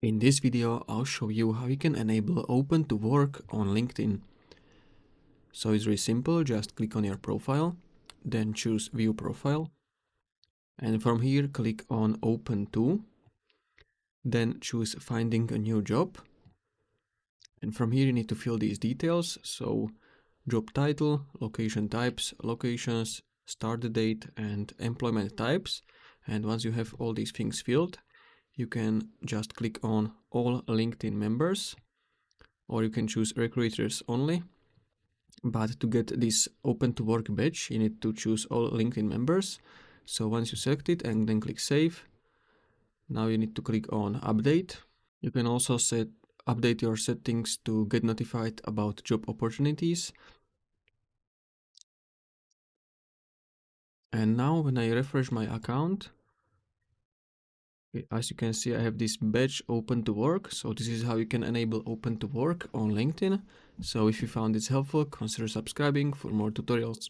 In this video, I'll show you how you can enable Open to Work on LinkedIn. So it's very simple, just click on your profile, then choose View Profile. And from here, click on Open To, then choose Finding a New Job. And from here, you need to fill these details. So job title, location types, locations, start date, and employment types. And once you have all these things filled, you can just click on All LinkedIn Members, or you can choose Recruiters Only. But to get this Open to Work badge, you need to choose All LinkedIn Members. So once you select it and then click Save, now you need to click on Update. You can also update your settings to get notified about job opportunities. And now when I refresh my account, as you can see, I have this badge Open to Work. So this is how you can enable Open to Work on LinkedIn. So if you found this helpful, consider subscribing for more tutorials.